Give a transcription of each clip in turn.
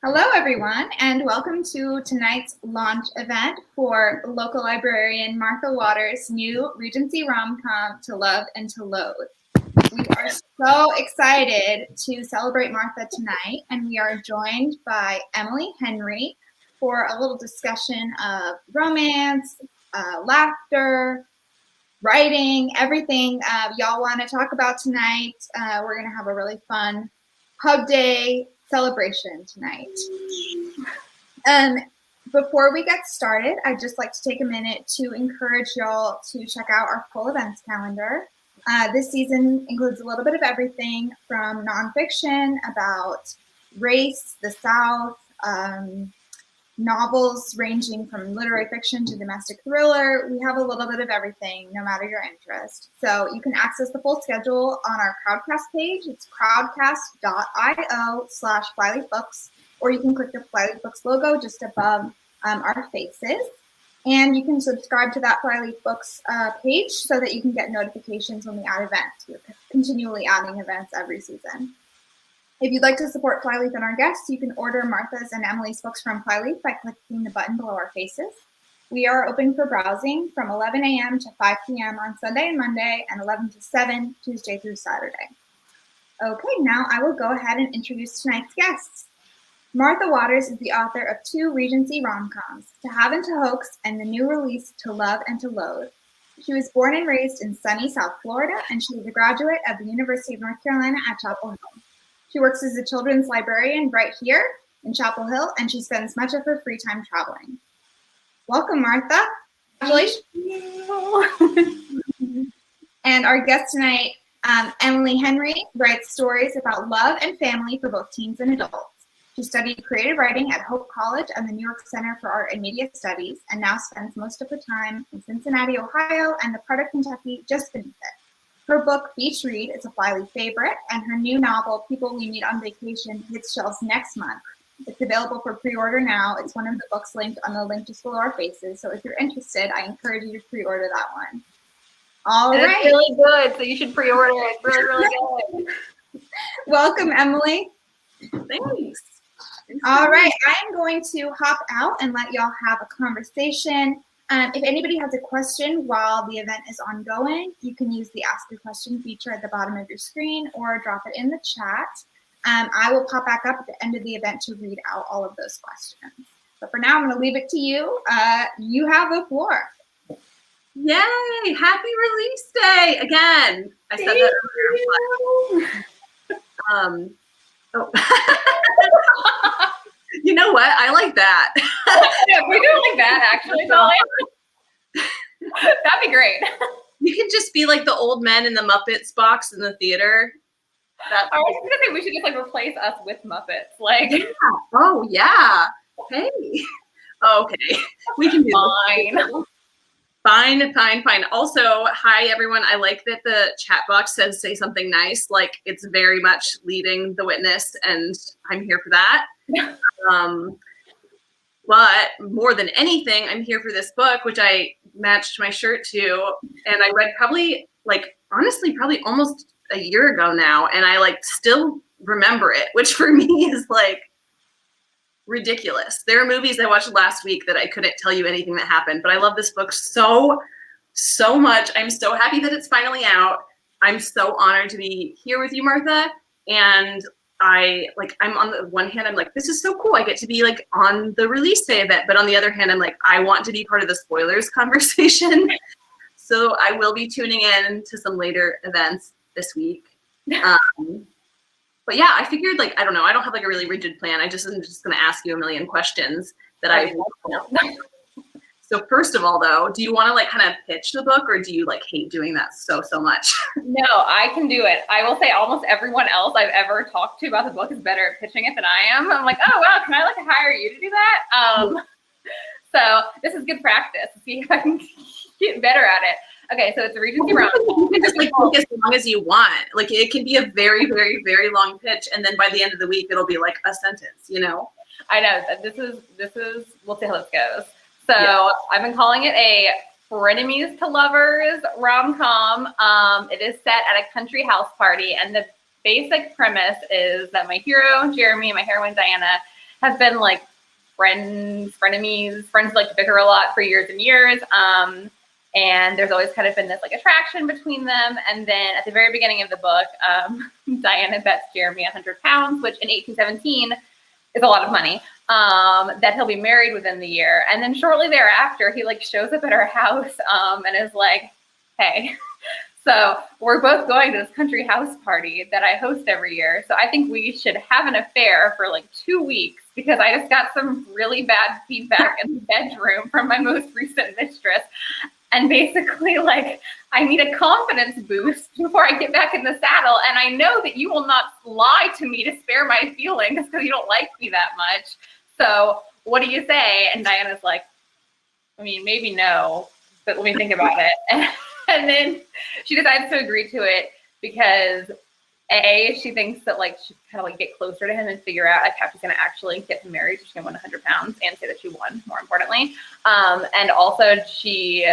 Hello, everyone, and welcome to tonight's launch event for local librarian Martha Waters' new Regency rom-com, To Love and to Loathe. We are so excited to celebrate Martha tonight, and we are joined by Emily Henry for a little discussion of romance, laughter, writing, everything y'all want to talk about tonight. We're going to have a really fun pub day celebration tonight. Before we get started, I'd just like to take a minute to encourage y'all to check out our full events calendar. This season includes a little bit of everything from nonfiction about race, the South, novels ranging from literary fiction to domestic thriller. We have a little bit of everything, no matter your interest. So you can access the full schedule on our Crowdcast page. It's crowdcast.io/Flyleaf Books, or you can click the Flyleaf Books logo just above our faces. And you can subscribe to that Flyleaf Books page so that you can get notifications when we add events. We're continually adding events every season. If you'd like to support Flyleaf and our guests, you can order Martha's and Emily's books from Flyleaf by clicking the button below our faces. We are open for browsing from 11 a.m. to 5 p.m. on Sunday and Monday, and 11 to 7 Tuesday through Saturday. Okay, now I will go ahead and introduce tonight's guests. Martha Waters is the author of 2 Regency rom-coms, To Have and to Hoax, and the new release, To Love and to Loathe. She was born and raised in sunny South Florida, and she is a graduate of the University of North Carolina at Chapel Hill. She works as a children's librarian right here in Chapel Hill, and she spends much of her free time traveling. Welcome, Martha. Congratulations. And our guest tonight, Emily Henry, writes stories about love and family for both teens and adults. She studied creative writing at Hope College and the New York Center for Art and Media Studies, and now spends most of her time in Cincinnati, Ohio, and the part of Kentucky just beneath it. Her book, Beach Read, is a Flyleaf favorite, and her new novel, People We Meet on Vacation, hits shelves next month. It's available for pre-order now. It's one of the books linked on the link just below our faces, so if you're interested, I encourage you to pre-order that one. All right. It's really good, so you should pre-order it. It's really, really good. Welcome, Emily. Thanks. All right, I'm going to hop out and let y'all have a conversation. If anybody has a question while the event is ongoing, you can use the Ask a Question feature at the bottom of your screen or drop it in the chat. I will pop back up at the end of the event to read out all of those questions. But for now, I'm going to leave it to you. You have the floor. Yay! Happy release day again. I said that earlier. You know what? I like that. Yeah, we do like that, actually. That'd be great. You could just be like the old men in the Muppets box in the theater. I was going to say we should just like replace us with Muppets. Like, yeah. Oh, yeah. Hey. Okay. We can do fine. Fine. Also, hi, everyone. I like that the chat box says say something nice. Like, it's very much leading the witness, and I'm here for that. But more than anything, I'm here for this book, which I matched my shirt to, and I read probably almost a year ago now, and I still remember it, which for me is ridiculous. There are movies I watched last week that I couldn't tell you anything that happened, but I love this book so much. I'm so happy that it's finally out. I'm so honored to be here with you, Martha, and I'm on the one hand, I'm like, this is so cool. I get to be on the release day of it. But on the other hand, I'm like, I want to be part of the spoilers conversation. So I will be tuning in to some later events this week. But yeah, I figured I don't know. I don't have a really rigid plan. I'm just going to ask you a million questions that I So first of all, though, do you want to kind of pitch the book, or do you hate doing that so much? No, I can do it. I will say almost everyone else I've ever talked to about the book is better at pitching it than I am. I'm like, oh, wow, can I hire you to do that? So this is good practice. See if I can get better at it. Okay, so it's a Regency rom-com. You can just take as long as you want. It can be a very, very, very long pitch, and then by the end of the week, it'll be a sentence. I know that this is. We'll see how this goes. So yeah. I've been calling it a frenemies to lovers rom-com. It is set at a country house party, and the basic premise is that my hero, Jeremy, and my heroine, Diana, have been like friends, frenemies, friends like to bicker a lot for years and years. And there's always kind of been this like attraction between them. And then at the very beginning of the book, Diana bets Jeremy 100 pounds, which in 1817 is a lot of money, that he'll be married within the year. And then shortly thereafter, he like shows up at our house and is like, hey, so we're both going to this country house party that I host every year. So I think we should have an affair for like 2 weeks because I just got some really bad feedback in the bedroom from my most recent mistress. And basically, like, I need a confidence boost before I get back in the saddle. And I know that you will not lie to me to spare my feelings because you don't like me that much. So what do you say? And Diana's like, I mean, maybe no, but let me think about it. And then she decides to agree to it because A, she thinks that like she kind of like get closer to him and figure out like how she's going to actually get him married. So she's going to win 100 pounds and say that she won, more importantly. And also she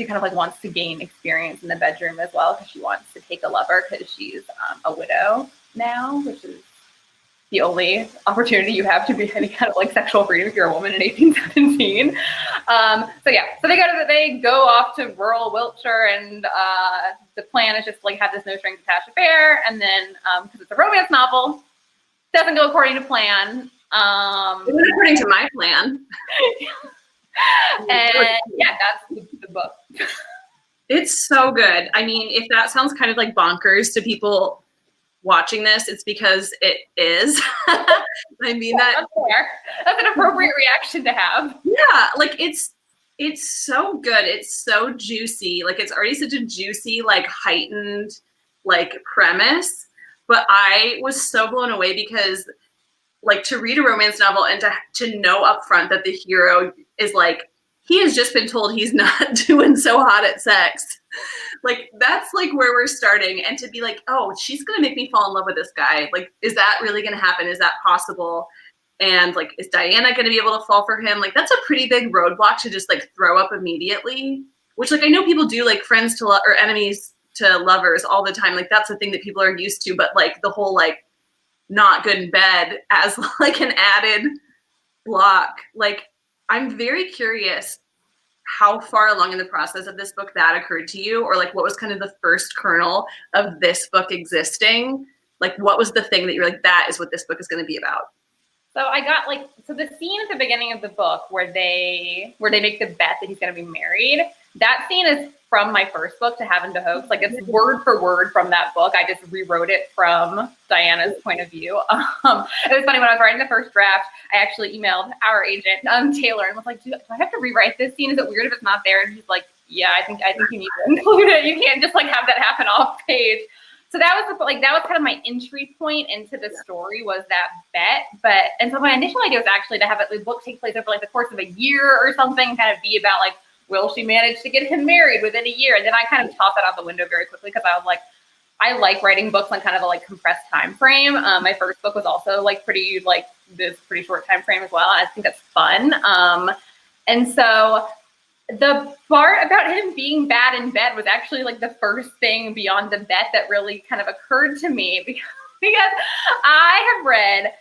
kind of like wants to gain experience in the bedroom as well because she wants to take a lover because she's a widow now, which is the only opportunity you have to be any kind of like sexual freedom if you're a woman in 1817. So they go off to rural Wiltshire, and the plan is just like have this no strings attached affair, and then because it's a romance novel, doesn't go according to plan. It went according to my plan. And yeah, that's the book. It's so good. I mean, if that sounds kind of like bonkers to people watching this, it's because it is. I mean, that's an appropriate reaction to have. Yeah, like it's so good. It's so juicy. Like it's already such a juicy, like heightened, like premise. But I was so blown away because like to read a romance novel and to know up front that the hero is like, he has just been told he's not doing so hot at sex. Like, that's like where we're starting. And to be like, oh, she's going to make me fall in love with this guy. Like, is that really going to happen? Is that possible? And like, is Diana going to be able to fall for him? Like, that's a pretty big roadblock to just like throw up immediately, which like, I know people do like friends to or enemies to lovers all the time. Like, that's the thing that people are used to. But like the whole like not good in bed as like an added block. Like, I'm very curious how far along in the process of this book that occurred to you, or like what was kind of the first kernel of this book existing? Like, what was the thing that you're like, that is what this book is going to be about? So I got like, so the scene at the beginning of the book where they make the bet that he's going to be married, that scene is from my first book, To Have and to Hoax. Like it's word for word from that book. I just rewrote it from Diana's point of view. It was funny when I was writing the first draft, I actually emailed our agent, Taylor, and was like, do I have to rewrite this scene? Is it weird if it's not there? And she's like, yeah, I think you need to include it. You can't just like have that happen off page. So that was kind of my entry point into the story, was that bet. And so my initial idea was actually to have the book take place over like the course of a year or something, kind of be about like, will she manage to get him married within a year? And then I kind of tossed that out the window very quickly because I was like, I like writing books on kind of a like compressed time frame. My first book was also like pretty short time frame as well. I think that's fun. And so the part about him being bad in bed was actually like the first thing beyond the bet that really kind of occurred to me because I have read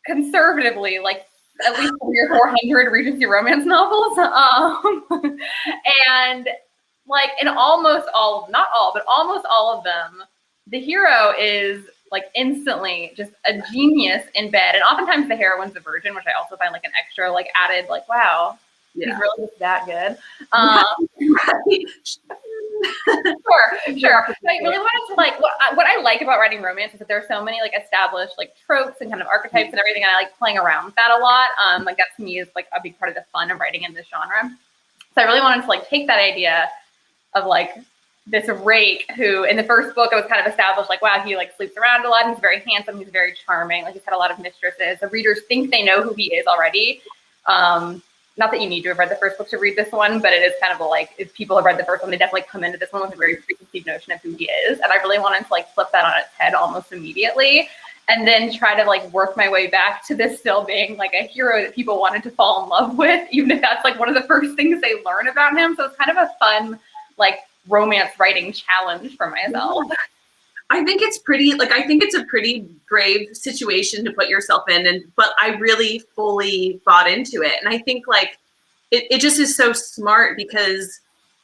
conservatively like at least 300 or 400 Regency romance novels. And like in almost all, not all, but almost all of them, the hero is like instantly just a genius in bed. And oftentimes the heroine's a virgin, which I also find like an extra like added like, wow, he's really just that good. Sure. So I really wanted to like, what I like about writing romance is that there are so many like established like tropes and kind of archetypes and everything. And I like playing around with that a lot. Like that to me is like a big part of the fun of writing in this genre. So I really wanted to like take that idea of like this rake who in the first book it was kind of established like, wow, he like sleeps around a lot. He's very handsome. He's very charming. Like he's had a lot of mistresses. The readers think they know who he is already. Not that you need to have read the first book to read this one, but it is kind of a, like, if people have read the first one, they definitely come into this one with a very preconceived notion of who he is. And I really wanted to like flip that on its head almost immediately. And then try to like work my way back to this still being like a hero that people wanted to fall in love with, even if that's like one of the first things they learn about him. So it's kind of a fun, like romance writing challenge for myself. I think it's a pretty brave situation to put yourself in, but I really fully bought into it. And I think like it just is so smart because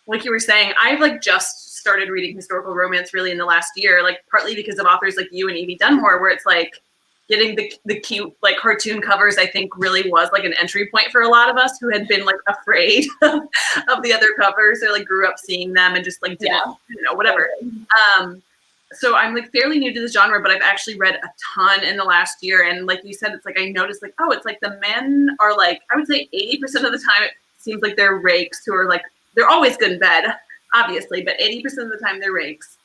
like you were saying, I've like just started reading historical romance really in the last year, like partly because of authors like you and Evie Dunmore, where it's like getting the cute like cartoon covers, I think really was like an entry point for a lot of us who had been like afraid of the other covers or like grew up seeing them and just like didn't, whatever. So I'm like fairly new to the genre, but I've actually read a ton in the last year. And like you said, it's like I noticed like, oh, it's like the men are like, I would say 80% of the time it seems like they're rakes who are like, they're always good in bed, obviously, but 80% of the time they're rakes,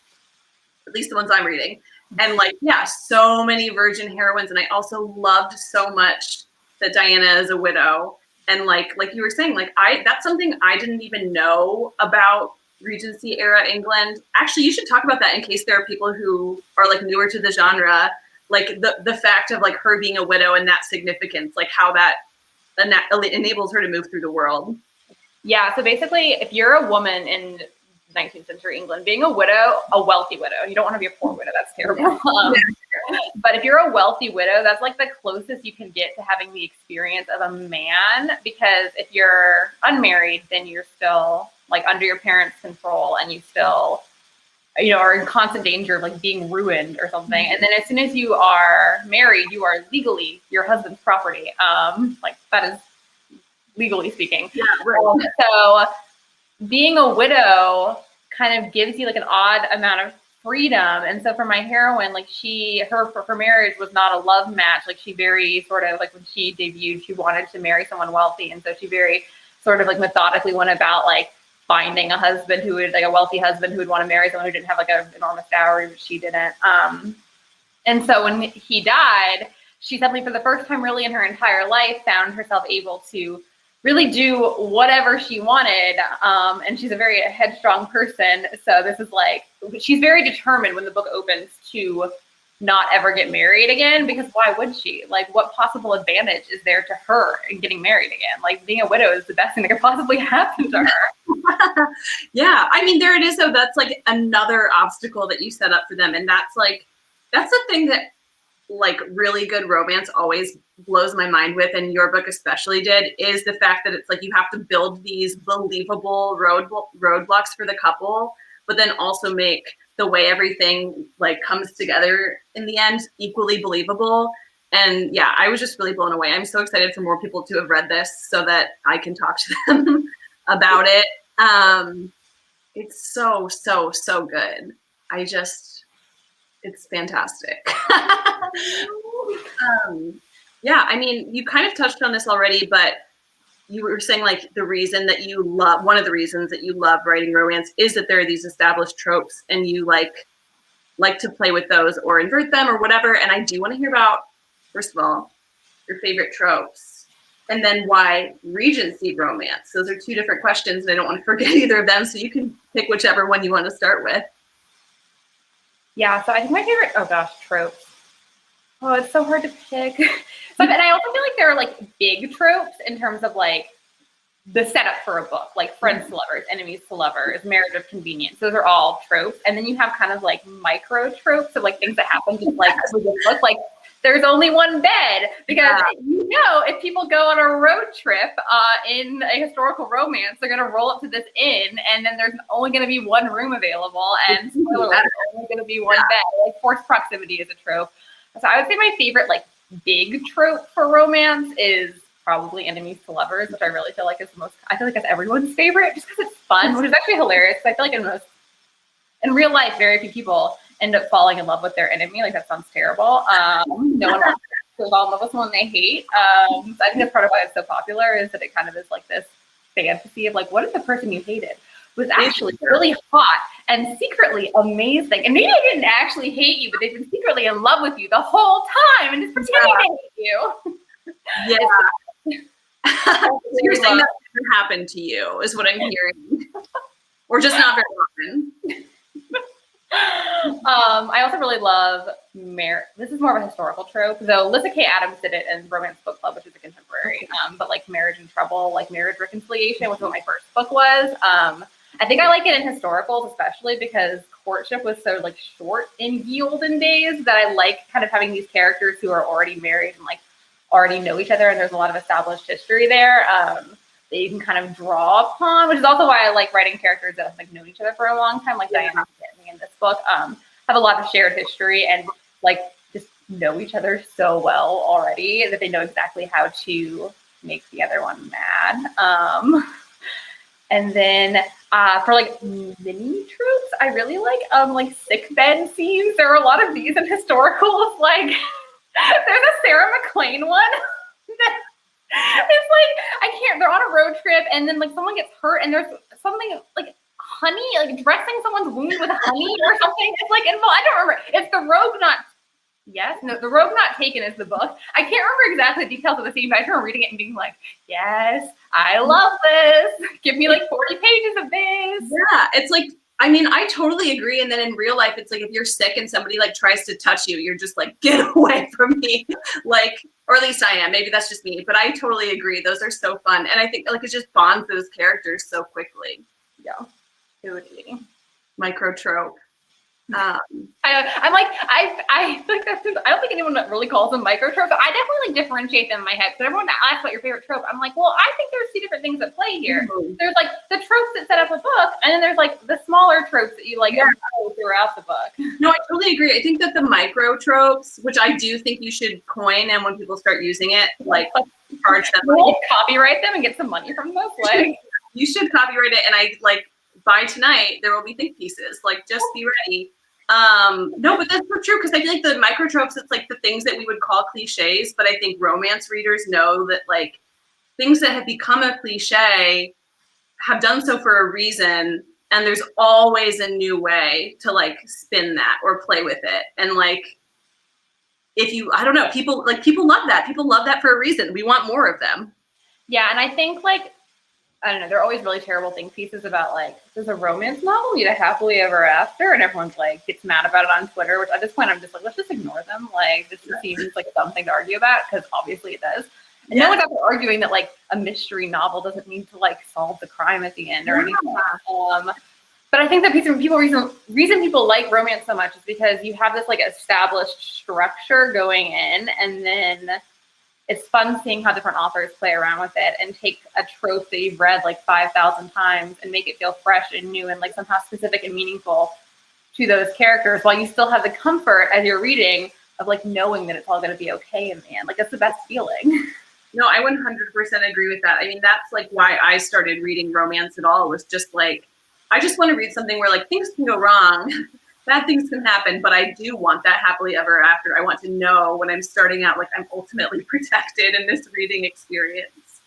at least the ones I'm reading. And like, yeah, so many virgin heroines. And I also loved so much that Diana is a widow. And like you were saying, like that's something I didn't even know about Regency era England. Actually, you should talk about that in case there are people who are like newer to the genre, like the fact of like her being a widow and that significance, like how that enables her to move through the world. Yeah, so basically, if you're a woman in 19th century England, being a widow, a wealthy widow, you don't want to be a poor widow, that's terrible. But if you're a wealthy widow, that's like the closest you can get to having the experience of a man, because if you're unmarried, then you're still like under your parents' control and you still, are in constant danger of like being ruined or something. And then as soon as you are married, you are legally your husband's property. Like that is legally speaking. Yeah, right. So being a widow kind of gives you like an odd amount of freedom. And so for my heroine, like her marriage was not a love match. Like she very sort of like when she debuted, she wanted to marry someone wealthy. And so she very sort of like methodically went about like finding a husband who would like a wealthy husband who would want to marry someone who didn't have like an enormous dowry, which she didn't. And so when he died, she suddenly for the first time really in her entire life found herself able to really do whatever she wanted. And she's a very headstrong person. So this is like, she's very determined when the book opens to not ever get married again, because why would she? Like what possible advantage is there to her in getting married again? Like being a widow is the best thing that could possibly happen to her. Yeah, I mean, there it is though. That's like another obstacle that you set up for them. And that's the thing that like really good romance always blows my mind with, and your book especially did, is the fact that it's like you have to build these believable roadblocks for the couple, but then also make the way everything like comes together in the end equally believable. And yeah, I was just really blown away. I'm so excited for more people to have read this so that I can talk to them about it. It's so good. It's fantastic. Yeah, I mean, you kind of touched on this already, but you were saying like one of the reasons that you love writing romance is that there are these established tropes and you like to play with those or invert them or whatever. And I do want to hear about, first of all, your favorite tropes, and then why Regency romance. Those are two different questions and I don't want to forget either of them. So you can pick whichever one you want to start with. Yeah, so I think my favorite, tropes. Oh, it's so hard to pick. And I also feel like there are like big tropes in terms of like the setup for a book, like friends to lovers, enemies to lovers, marriage of convenience. Those are all tropes. And then you have kind of like micro tropes of like things that happen just like with the book, like there's only one bed, because if people go on a road trip in a historical romance, they're going to roll up to this inn and then there's only going to be one room available, and spoiler alert, there's only going to be one bed. Like forced proximity is a trope. So I would say my favorite like big trope for romance is probably enemies to lovers, which I really feel like is I feel like that's everyone's favorite just because it's fun, which is actually hilarious. I feel like in real life, very few people end up falling in love with their enemy. Like that sounds terrible. No one wants to fall in love with someone they hate. So I think that's part of why it's so popular, is that it kind of is like this fantasy of like, what if the person you hated was actually really hot and secretly amazing? And maybe they didn't actually hate you, but they've been secretly in love with you the whole time and just pretending to hate you. Yeah. So you're saying that never happened to you, is what I'm hearing. Or just not very often. I also really love this is more of a historical trope, though Lyssa K. Adams did it in Romance Book Club, which is a contemporary, but like Marriage in Trouble, like Marriage Reconciliation, which is what my first book was. I think I like it in historicals, especially because courtship was so like short in the olden days that I like kind of having these characters who are already married and like already know each other, and there's a lot of established history there that you can kind of draw upon, which is also why I like writing characters that have like known each other for a long time, like Diana and Whitney in this book, have a lot of shared history and like just know each other so well already that they know exactly how to make the other one mad. And then for like mini tropes, I really like sick bed scenes. There are a lot of these in historicals. Like there's a Sarah McLean one. It's like I can't. They're on a road trip, and then like someone gets hurt, and there's something like honey, like dressing someone's wound with honey or something. It's like involved. I don't remember. It's the Rogue Not. Yes, no, The Rogue Not Taken is the book. I can't remember exactly the details of the scene, but I remember reading it and being like, yes, I love this. Give me like 40 pages of this. Yeah, it's like, I mean, I totally agree. And then in real life, it's like if you're sick and somebody like tries to touch you, you're just like, get away from me. Like, or at least I am. Maybe that's just me, but I totally agree. Those are so fun. And I think like it just bonds those characters so quickly. Yeah, totally. Micro trope. I'm like, I think that's just, I don't think anyone really calls them micro tropes, but I definitely like differentiate them in my head. So everyone that asks about your favorite trope, I'm like, well, I think there's two different things at play here. Mm-hmm. There's like the tropes that set up a book, and then there's like the smaller tropes that you like throughout the book. No, I totally agree. I think that the micro tropes, which I do think you should coin, and when people start using it, like charge them money. We'll copyright them and get some money from those. Like, you should copyright it, and I like by tonight there will be think pieces. Like, just be ready. No, but that's so true, because I feel like the micro tropes, it's like the things that we would call cliches, but I think romance readers know that like things that have become a cliche have done so for a reason, and there's always a new way to like spin that or play with it. And like if you, I don't know, people love that. People love that for a reason. We want more of them. Yeah, and I think like, I don't know, there are always really terrible think pieces about like, does a romance novel need a happily ever after? And everyone's like, gets mad about it on Twitter, which at this point I'm just like, let's just ignore them. Like, this seems like a dumb thing to argue about, because obviously it does. And no one's out there arguing that like a mystery novel doesn't need to like solve the crime at the end or anything. But I think that reason people like romance so much is because you have this like established structure going in, and then it's fun seeing how different authors play around with it and take a trope that you've read like 5,000 times and make it feel fresh and new and like somehow specific and meaningful to those characters, while you still have the comfort as you're reading of like knowing that it's all going to be okay in the end. Like, that's the best feeling. No, I 100% agree with that. I mean, that's like why I started reading romance at all, was just like, I just want to read something where like things can go wrong. Bad things can happen, but I do want that happily ever after. I want to know when I'm starting out, like I'm ultimately protected in this reading experience.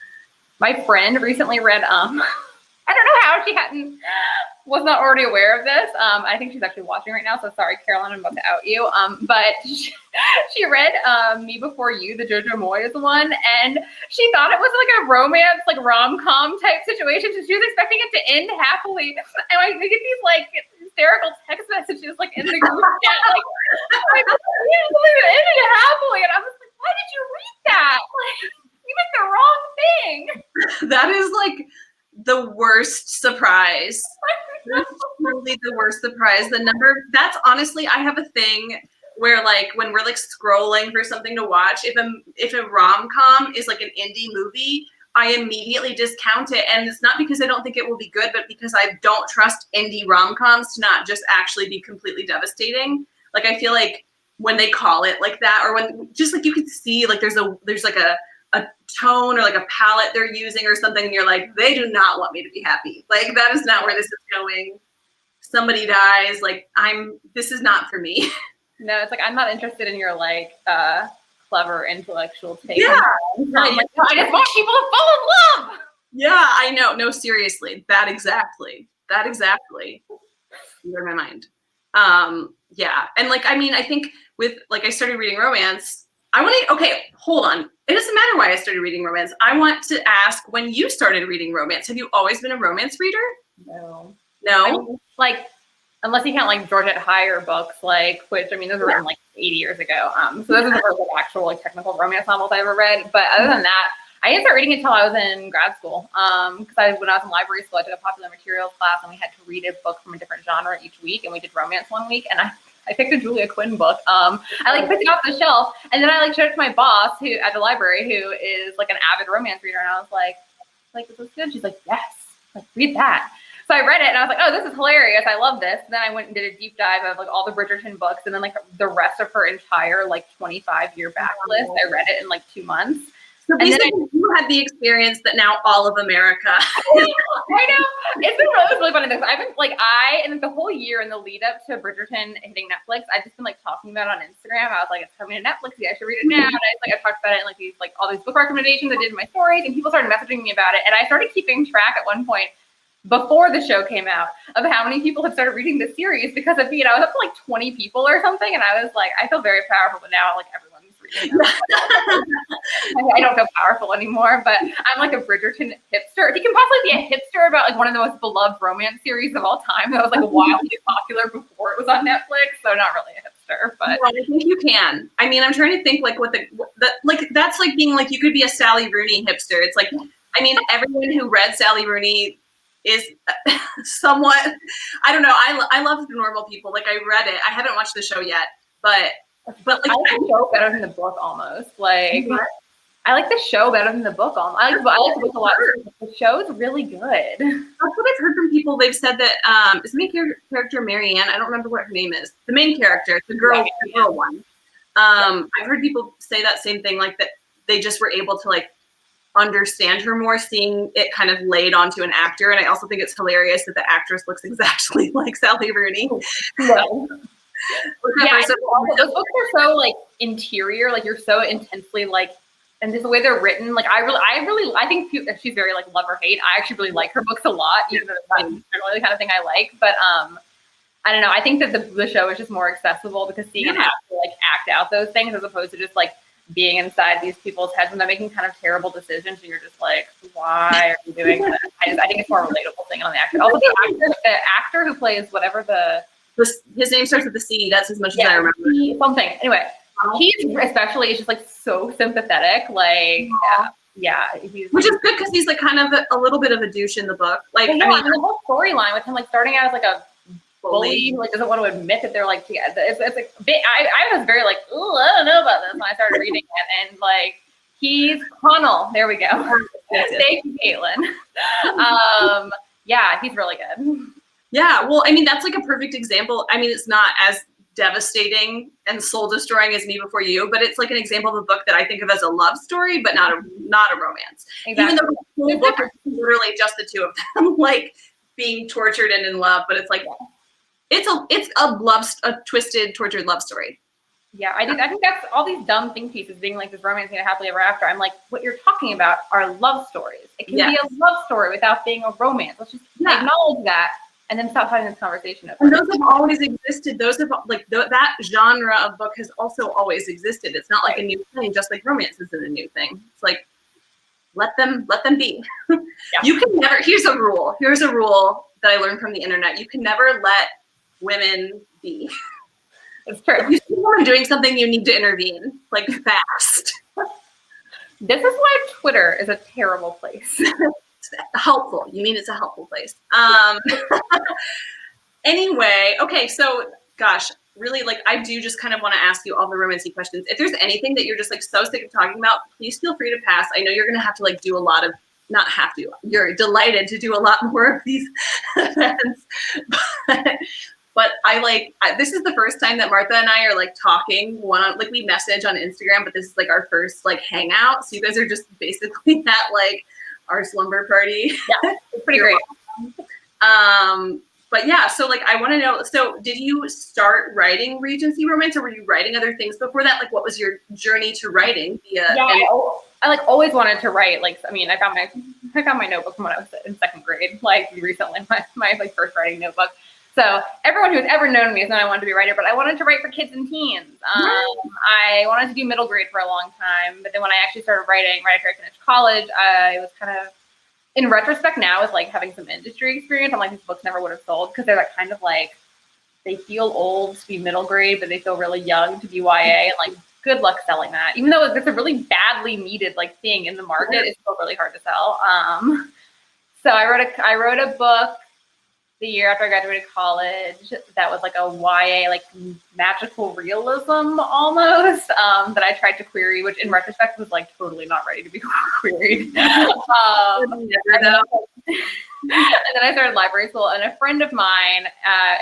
My friend recently read, I don't know how she was not already aware of this. I think she's actually watching right now, so sorry, Caroline, I'm about to out you. But she read Me Before You, the Jojo Moyes one, and she thought it was like a romance, like rom-com type situation. So she was expecting it to end happily. And we get these like hysterical text messages like in the group chat, like, I can't believe it ended happily. And I was like, why did you read that? Like, you did the wrong thing. That is like the worst surprise. That's really the worst surprise. That's honestly, I have a thing where like when we're like scrolling for something to watch, if a rom-com is like an indie movie, I immediately discount it. And it's not because I don't think it will be good, but because I don't trust indie rom-coms to not just actually be completely devastating. Like, I feel like when they call it like that, or when just like you can see like there's like a tone or like a palette they're using or something, and you're like, they do not want me to be happy. Like, that is not where this is going. Somebody dies. Like, this is not for me. No, it's like, I'm not interested in your like clever intellectual take. Yeah. Like, I just want people to fall in love. Yeah, I know. No, seriously. That exactly. You're in my mind. Yeah. And like, I mean, I think with like, I started reading romance. Okay, hold on. It doesn't matter why I started reading romance. I want to ask, when you started reading romance, have you always been a romance reader? No. No? I mean, like, unless you count like Georgette Heyer books, like, which, I mean, those were written like 80 years ago. So those are the first like, actual like technical romance novels I ever read. But other than that, I didn't start reading it until I was in grad school. Because when I was in library school, I took a popular materials class, and we had to read a book from a different genre each week, and we did romance one week, and I picked a Julia Quinn book. I picked it off the shelf, and then I showed it to my boss who at the library, who is like an avid romance reader, and I was like, this is good. She's like, yes, like read that. So I read it, and I was like, oh, this is hilarious. I love this. And then I went and did a deep dive of like all the Bridgerton books, and then like the rest of her entire like 25-year backlist. I read it in like 2 months. So basically, you had the experience that now all of America. I know. It's been really funny. I've been like, and the whole year in the lead up to Bridgerton hitting Netflix, I've just been like talking about it on Instagram. I was like, it's coming to Netflix. Yeah, I should read it now. And I talked about it in like these all these book recommendations I did in my stories, and people started messaging me about it. And I started keeping track at one point before the show came out of how many people have started reading the series because of me. And I was up to like 20 people or something. And I was like, I feel very powerful, but now like everyone's reading them. I don't feel powerful anymore, but I'm like a Bridgerton hipster. If you can possibly be a hipster about like one of the most beloved romance series of all time that was like wildly popular before it was on Netflix, so not really a hipster, but well, I think you can. I mean, I'm trying to think like what like that's like being like you could be a Sally Rooney hipster. It's like, I mean, everyone who read Sally Rooney is somewhat, I don't know. I love the normal people. Like I read it. I haven't watched the show yet, but like I like the show better than the book almost. Like I like the show better than the book almost. I like the book a lot. The show is really good. That's what I've heard from people. They've said that is the main character Marianne. I don't remember what her name is. The main character, the girl one. I've heard people say that same thing, like that they just were able to like understand her more, seeing it kind of laid onto an actor. And I also think it's hilarious that the actress looks exactly like Sally Rooney. Yeah, those books are so like interior, like you're so intensely like, and just the way they're written, like I think she's very like love or hate. I actually really like her books a lot, even though it's not generally the kind of thing I like. But I don't know. I think that the show is just more accessible because seeing an actor like act out those things as opposed to just like being inside these people's heads when they're making kind of terrible decisions, and you're just like, why are you doing that? I think it's more a relatable thing on the actor. Also, the actor who plays whatever his name starts with the C. That's as much as I remember. Something. Anyway, he's especially is just like so sympathetic. Like, which is good because he's like kind of a little bit of a douche in the book. Like, I mean, the whole storyline with him like starting out as like a bully who like doesn't want to admit that they're like together. It's like a bit. I was very like, oh, I don't know about this when I started reading it, and like he's Connell. There we go. Thank you, Caitlin. Yeah, he's really good. Yeah, well, I mean, that's like a perfect example. I mean, it's not as devastating and soul destroying as Me Before You, but it's like an example of a book that I think of as a love story, but not a romance. Exactly. Even though the whole book is literally just the two of them, like being tortured and in love, but it's like it's a twisted, tortured love story. Yeah, I think that's all these dumb think pieces being like this romance and happily ever after. I'm like, what you're talking about are love stories. It can be a love story without being a romance. Let's just acknowledge that. And then stop having this conversation. And those have always existed. Those have like that genre of book has also always existed. It's not like a new thing, just like romance isn't a new thing. It's like let them be. You can never. Here's a rule that I learned from the internet. You can never let women be. It's true. If you see someone doing something, you need to intervene like fast. This is why Twitter is a terrible place. Helpful. You mean it's a helpful place. Anyway, okay, so gosh, really like I do just kind of want to ask you all the romancy questions. If there's anything that you're just like so sick of talking about, please feel free to pass. I know you're gonna have to like do a lot of you're delighted to do a lot more of these events. But this is the first time that Martha and I are like talking like we message on Instagram, but this is like our first like hangout. So you guys are just basically at like our slumber party. Yeah, it's pretty great. But yeah, so like I want to know, so did you start writing Regency romance or were you writing other things before that? Like what was your journey to writing? I like always wanted to write. Like, I mean, I got my notebook from when I was in second grade, like recently, my like first writing notebook. So everyone who's ever known me has known I wanted to be a writer, but I wanted to write for kids and teens. I wanted to do middle grade for a long time, but then when I actually started writing right after I finished college, I was kind of, in retrospect now, is like having some industry experience. I'm like, these books never would have sold because they're like kind of like, they feel old to be middle grade, but they feel really young to be YA. And like good luck selling that. Even though it's a really badly needed like thing in the market, it's still really hard to sell. So I wrote a book the year after I graduated college that was like a YA, like magical realism almost, that I tried to query, which in retrospect was like totally not ready to be queried. And then I started library school, and a friend of mine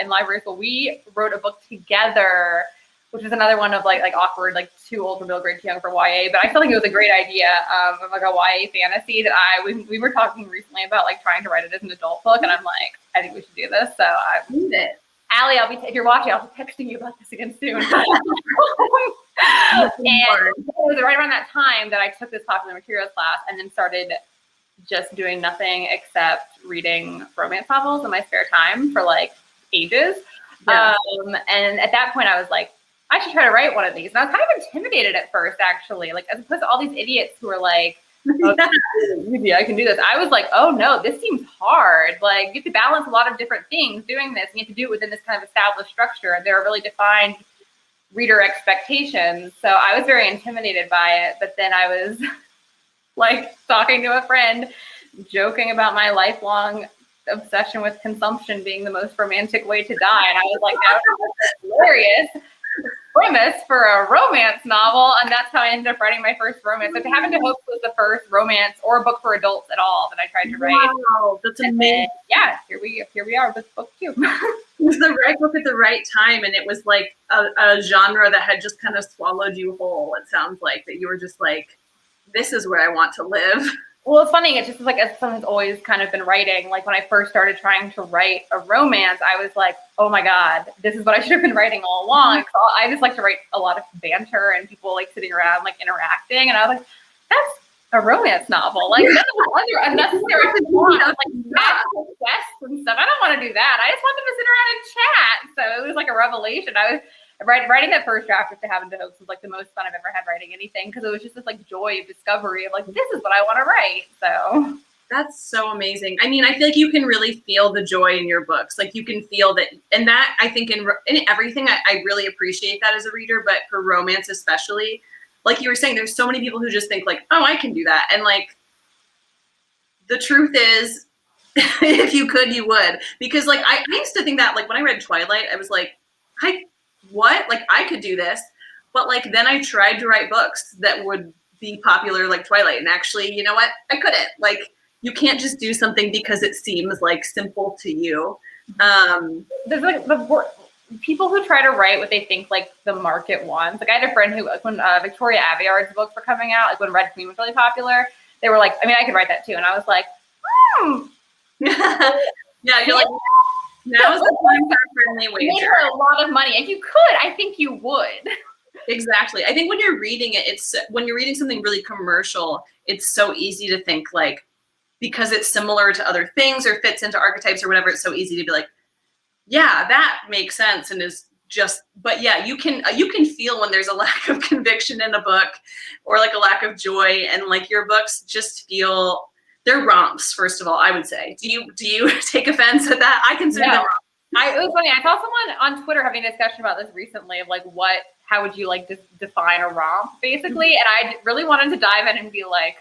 in library school, we wrote a book together, which is another one of like awkward, like too old for middle grade, too young for YA. But I felt like it was a great idea of like a YA fantasy that we were talking recently about like trying to write it as an adult book, and I'm like, I think we should do this. So I did it. Allie, if you're watching, I'll be texting you about this again soon. And it was right around that time that I took this popular materials class and then started just doing nothing except reading romance novels in my spare time for like ages. Yeah. And at that point I was like, I should try to write one of these. And I was kind of intimidated at first, actually, like as opposed to all these idiots who were like, oh, yeah, I can do this. I was like, oh no, this seems hard. Like you have to balance a lot of different things doing this. And you have to do it within this kind of established structure. And there are really defined reader expectations. So I was very intimidated by it. But then I was like talking to a friend, joking about my lifelong obsession with consumption being the most romantic way to die. And I was like, that was hilarious premise for a romance novel, and that's how I ended up writing my first romance. So To Have to Hope was the first romance or book for adults at all that I tried to write. Wow, that's amazing. Then, yeah, here we are with book 2. It was the right book at the right time, and it was like a genre that had just kind of swallowed you whole. It sounds like that you were just like, this is where I want to live. Well, it's funny. It's just like as someone who's always kind of been writing. Like when I first started trying to write a romance, I was like, "Oh my God, this is what I should have been writing all along." So I just like to write a lot of banter and people like sitting around like interacting, and I was like, "That's a romance novel." Like none of the other unnecessary plot, like magical quests and stuff. I don't want to do that. I just want them to sit around and chat. So it was like a revelation. I was writing that first draft of To Have to Hope was like the most fun I've ever had writing anything, because it was just this like joy of discovery of like, this is what I want to write. So that's so amazing. I mean, I feel like you can really feel the joy in your books. Like you can feel that, and that I think in everything, I really appreciate that as a reader, but for romance especially, like you were saying, there's so many people who just think like, oh, I can do that. And like, the truth is, if you could, you would. Because like, I used to think that like when I read Twilight, I was like, what? Like I could do this. But like, then I tried to write books that would be popular like Twilight. And actually, you know what? I couldn't. Like, you can't just do something because it seems like simple to you. There's like people who try to write what they think like the market wants. Like I had a friend who, when Victoria Aveyard's books were coming out, like when Red Queen was really popular, they were like, I mean, I could write that too. And I was like, Yeah, you're like, now is the time for a friendly wager. Make her a lot of money. If you could, I think you would. Exactly. I think when you're reading it, when you're reading something really commercial, it's so easy to think like, because it's similar to other things or fits into archetypes or whatever, it's so easy to be like, yeah, that makes sense and is just, but yeah, you can feel when there's a lack of conviction in a book or like a lack of joy, and like your books just feel, they're romps, first of all, I would say. Do you take offense at that? I consider them romps. It was funny. I saw someone on Twitter having a discussion about this recently of like how would you like define a romp basically? And I really wanted to dive in and be like,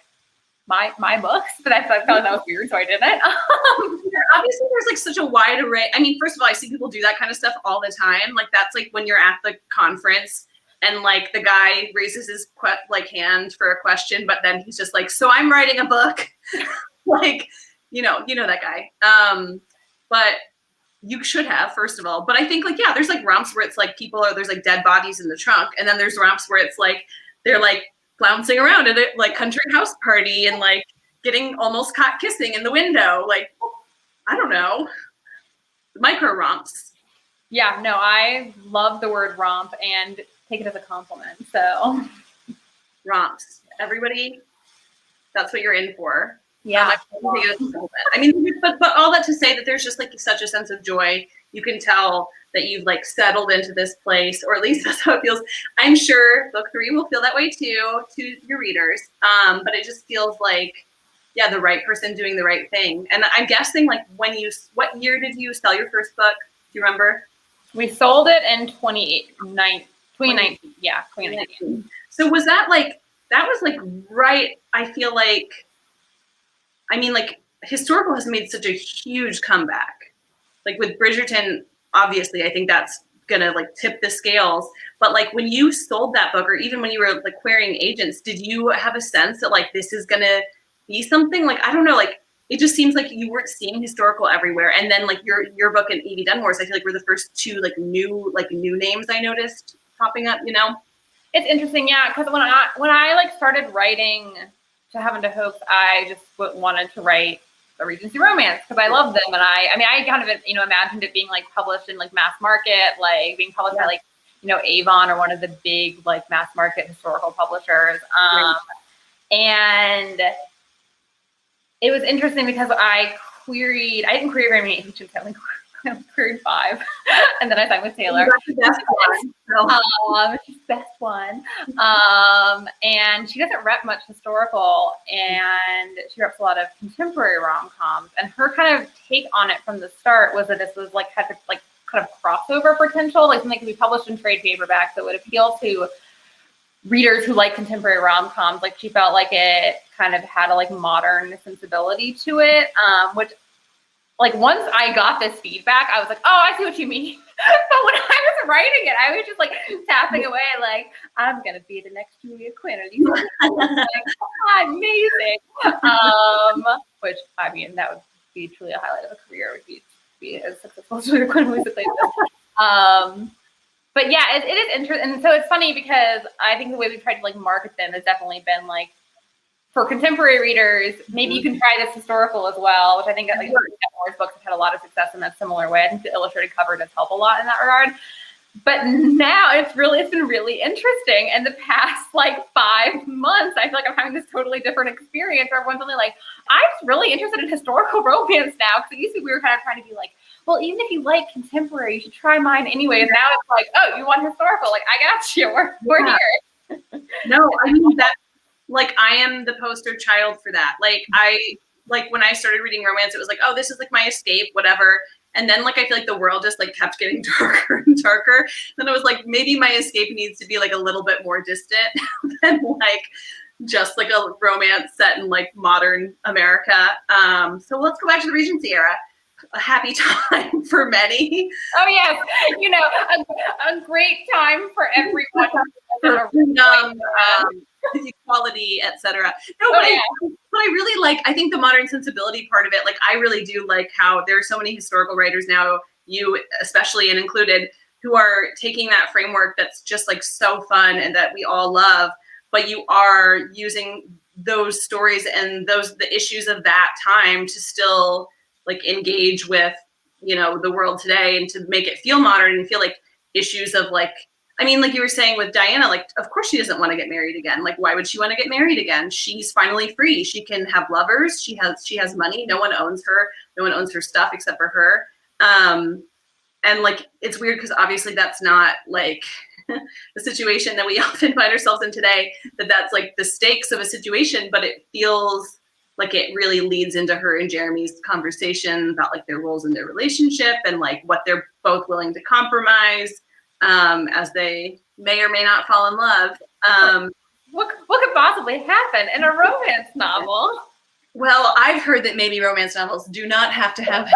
my books, but I thought that was weird, so I didn't. Obviously, there's like such a wide array. I mean, first of all, I see people do that kind of stuff all the time. Like that's like when you're at the conference and like the guy raises his hand for a question, but then he's just like, "So I'm writing a book," like you know that guy. But you should have, first of all. But I think like there's like romps where it's like there's like dead bodies in the trunk, and then there's romps where it's like they're like flouncing around at a like country house party and like getting almost caught kissing in the window. Like, I don't know, micro romps. Yeah, no, I love the word romp and take it as a compliment. So romps, everybody, that's what you're in for. Yeah. I mean, but all that to say that there's just like such a sense of joy. You can tell that you've like settled into this place, or at least that's how it feels. I'm sure book 3 will feel that way too, to your readers. But it just feels like, the right person doing the right thing. And I'm guessing like what year did you sell your first book? Do you remember? We sold it in 2019. 2019. Yeah, 2019. So was that like, that was like right, I feel like, I mean, like, historical has made such a huge comeback. Like with Bridgerton, obviously, I think that's gonna like tip the scales. But like when you sold that book, or even when you were like querying agents, did you have a sense that like this is gonna be something? Like, I don't know, like it just seems like you weren't seeing historical everywhere. And then like your book and Evie Dunmore's, I feel like were the first two like new names I noticed popping up, you know? It's interesting, yeah, because when I like started writing To Heaven to Hope, I just wanted to write a Regency romance because I love them, and I mean I kind of imagined it being like published in like mass market, like being published by like Avon or one of the big like mass market historical publishers, and it was interesting because I didn't query very many agents. I queried 5, and then I signed with Taylor. She's the best one. And she doesn't rep much historical, and she reps a lot of contemporary rom-coms. And her kind of take on it from the start was that this was like had this like kind of crossover potential, like something that could be published in trade paperback that would appeal to readers who like contemporary rom-coms. Like she felt like it kind of had a like modern sensibility to it, which like once I got this feedback, I was like, oh, I see what you mean. But when I was writing it, I was just like tapping away, like, I'm gonna be the next Julia Quinn. Or these like, amazing. Which I mean, that would be truly a highlight of a career, would be as successful as Julia Quinn was. But yeah, it is interesting. And so it's funny because I think the way we've tried to like market them has definitely been like, for contemporary readers, maybe you can try this historical as well, which I think like Moore's books have had a lot of success in that similar way. I think the illustrated cover does help a lot in that regard. But now it's been really interesting. In the past like 5 months, I feel like I'm having this totally different experience where everyone's only like, I'm really interested in historical romance now. Because it used to be we were kind of trying to be like, well, even if you like contemporary, you should try mine anyway. And now it's like, oh, you want historical? Like, I got you. We're here. No, I mean that. Like I am the poster child for that. Like when I started reading romance, it was like, oh, this is like my escape, whatever. And then like I feel like the world just like kept getting darker and darker. Then it was like maybe my escape needs to be like a little bit more distant than like just like a romance set in like modern America. So let's go back to the Regency era. A happy time for many. Oh yes, a great time for everyone. Equality, etc. No, but I really like, I think the modern sensibility part of it, like I really do like how there are so many historical writers now, you especially and included, who are taking that framework that's just like so fun and that we all love, but you are using those stories and the issues of that time to still like engage with, the world today and to make it feel modern and feel like issues of like, I mean, like you were saying with Diana, like, of course she doesn't want to get married again. Like, why would she want to get married again? She's finally free. She can have lovers. She has money. No one owns her. No one owns her stuff except for her. And like, it's weird because obviously that's not like the situation that we often find ourselves in today, that's like the stakes of a situation, but it feels like it really leads into her and Jeremy's conversation about like their roles in their relationship and like what they're both willing to compromise. As they may or may not fall in love. What could possibly happen in a romance novel? Well, I've heard that maybe romance novels do not have to have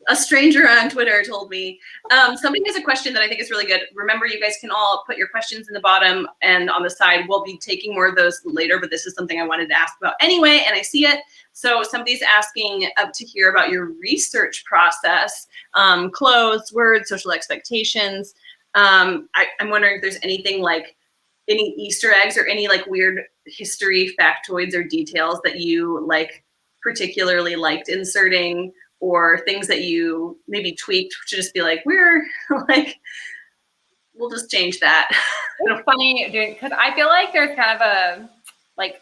a stranger on Twitter told me. Somebody has a question that I think is really good. Remember, you guys can all put your questions in the bottom and on the side. We'll be taking more of those later, but this is something I wanted to ask about anyway, and I see it. So somebody's asking to hear about your research process, clothes, words, social expectations. I'm wondering if there's anything like any Easter eggs or any like weird history factoids or details that you like particularly liked inserting, or things that you maybe tweaked to just be like, we're like, we'll just change that. It's funny doing, because I feel like there's kind of a like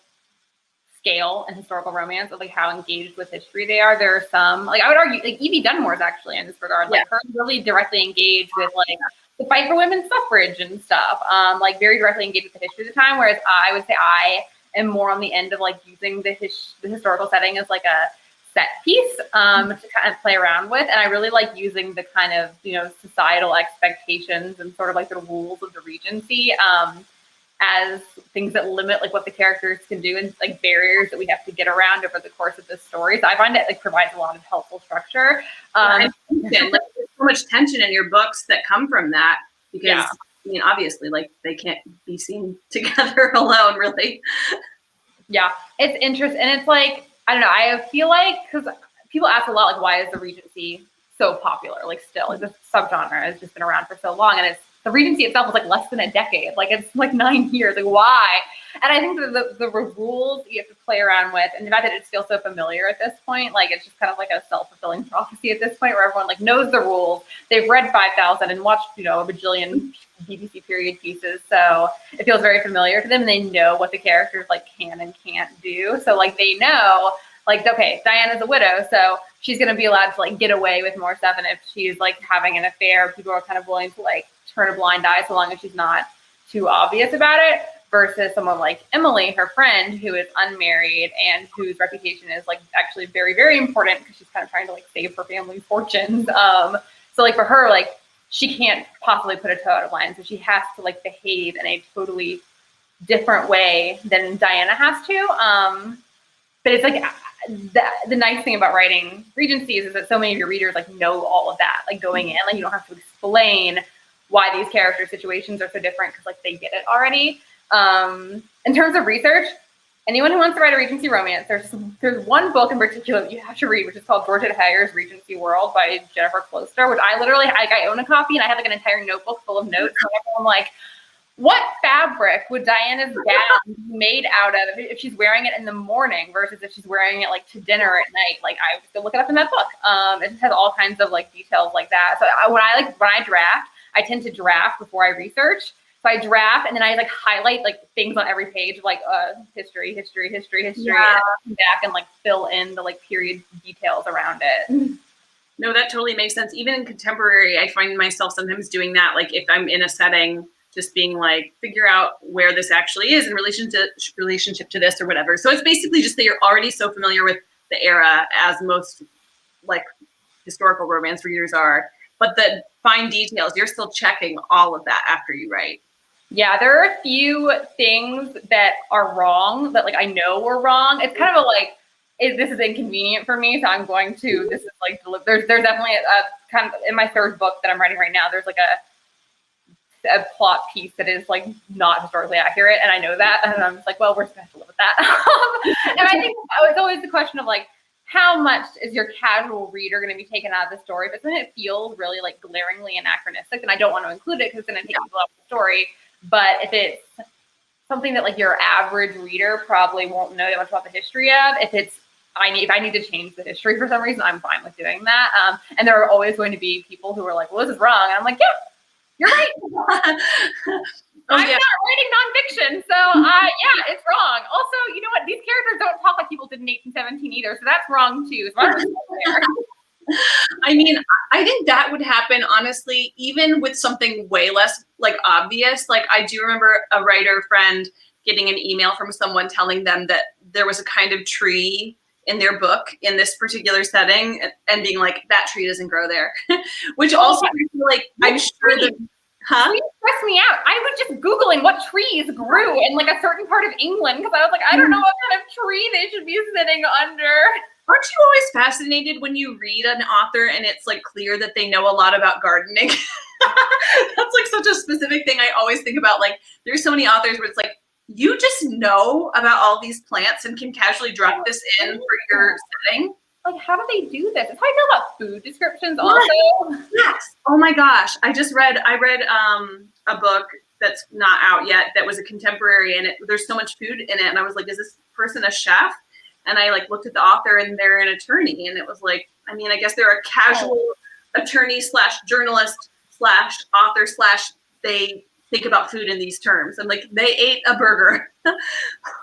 scale in historical romance of like how engaged with history they are. There are some, like I would argue, like Evie Dunmore's actually in this regard, like her really directly engaged with like the fight for women's suffrage and stuff, like very directly engaged with the history of the time. Whereas I would say I am more on the end of like using the historical setting as like a set piece to kind of play around with. And I really like using the kind of, societal expectations and sort of like the rules of the Regency as things that limit like what the characters can do and like barriers that we have to get around over the course of this story. So I find it like provides a lot of helpful structure. Like, there's so much tension in your books that come from that because I mean, obviously, like they can't be seen together alone, really. Yeah, it's interesting, and it's like I don't know. I feel like because people ask a lot, like, why is the Regency so popular? Like, still, like, this subgenre has just been around for so long, and it's the Regency itself was like less than a decade. Like, it's like 9 years. Like, why? And I think that the rules that you have to play around with, and the fact that it feels so familiar at this point, like it's just kind of like a self-fulfilling prophecy at this point, where everyone like knows the rules. They've read 5,000 and watched, a bajillion BBC period pieces, so it feels very familiar to them, and they know what the characters like can and can't do. So like they know, like, okay, Diana's a widow, so she's gonna be allowed to like get away with more stuff, and if she's like having an affair, people are kind of willing to like turn a blind eye so long as she's not too obvious about it. Versus someone like Emily, her friend, who is unmarried and whose reputation is like actually very, very important because she's kind of trying to like save her family's fortunes. So like for her, like she can't possibly put a toe out of line, so she has to like behave in a totally different way than Diana has to. But it's like the nice thing about writing Regencies is that so many of your readers like know all of that, like going in, like you don't have to explain why these character situations are so different because like they get it already. In terms of research, anyone who wants to write a Regency romance, there's one book in particular that you have to read, which is called Georgette Heyer's Regency World by Jennifer Closter, which I literally, I own a copy and I have like an entire notebook full of notes. So I'm like, what fabric would Diana's gown be made out of if she's wearing it in the morning versus if she's wearing it like to dinner at night? Like I would go look it up in that book. It just has all kinds of like details like that. So when I draft, I tend to draft before I research. So I draft and then I like highlight like things on every page, like history, yeah. And come back and like fill in the like period details around it. No, that totally makes sense. Even in contemporary, I find myself sometimes doing that. Like if I'm in a setting, just being like, figure out where this actually is in relationship to this or whatever. So it's basically just that you're already so familiar with the era as most like historical romance readers are, but the fine details, you're still checking all of that after you write. Yeah, there are a few things that are wrong that like I know were wrong. It's kind of a like, this is inconvenient for me, so I'm going to, this is like, there's definitely a kind of, in my third book that I'm writing right now, there's like a plot piece that is like not historically accurate, and I know that, and I'm just like, well, we're just gonna have to live with that. And I think it's always the question of like, how much is your casual reader going to be taken out of the story? If it's when it feels really like glaringly anachronistic, then I don't want to include it because it's going to take people out of the story. But if it's something that like your average reader probably won't know that much about the history of, if I need to change the history for some reason, I'm fine with doing that. And there are always going to be people who are like, well, this is wrong. And I'm like, yeah, you're right. I'm not writing nonfiction, so yeah, it's wrong. Also, you know what? These characters don't talk like people did in 1817 either, so that's wrong too. So I'm just there. I mean, I think that would happen, honestly, even with something way less like obvious. Like I do remember a writer friend getting an email from someone telling them that there was a kind of tree in their book in this particular setting and being like, that tree doesn't grow there. Which also I feel like I'm sure that Trees stress me out. I was just Googling what trees grew in like a certain part of England because I was like, I don't know what kind of tree they should be sitting under. Aren't you always fascinated when you read an author and it's like clear that they know a lot about gardening? That's like such a specific thing I always think about. Like there's so many authors where it's like, you just know about all these plants and can casually drop this in for your setting. Like, how do they do this? It's how I know about food descriptions also. Yes. Oh my gosh. I read a book that's not out yet that was a contemporary and there's so much food in it. And I was like, is this person a chef? And I like looked at the author and they're an attorney. And it was like, I mean, I guess they're a casual attorney / journalist / author / they think about food in these terms. And like, they ate a burger.